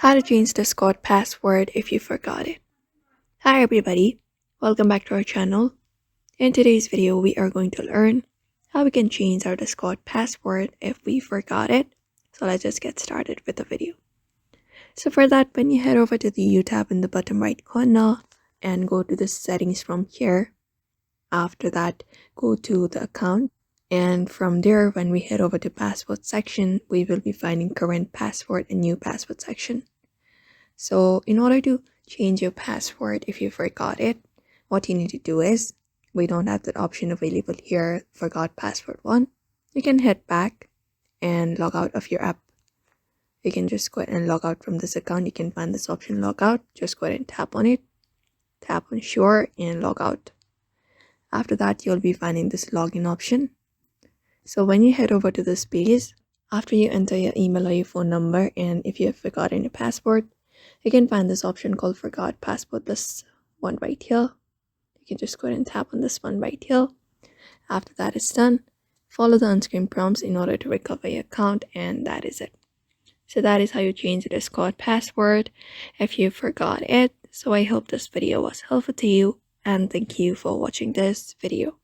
How to change Discord password if you forgot it. Hi everybody, welcome back to our channel. In today's video, we are going to learn how we can change our Discord password if we forgot it. So let's just get started with the video. So for that, when you head over to the U tab in the bottom right corner and go to the settings from here. After that, go to the account. And from there, when we head over to password section, we will be finding current password and new password section. So in order to change your password if you forgot it, what you need to do is, we don't have that option available here, forgot password one. You can head back and log out of your app. You can just go ahead and log out from this account. You can find this option log out. Just go ahead and tap on it, tap on sure and log out. After that, you'll be finding this login option. So when you head over to this page, after you enter your email or your phone number, and if you have forgotten your password, you can find this option called forgot password, this one right here. You can just go ahead and tap on this one right here. After that is done, follow the on-screen prompts in order to recover your account, and that is it. So that is how you change the Discord password if you forgot it. So I hope this video was helpful to you, and thank you for watching this video.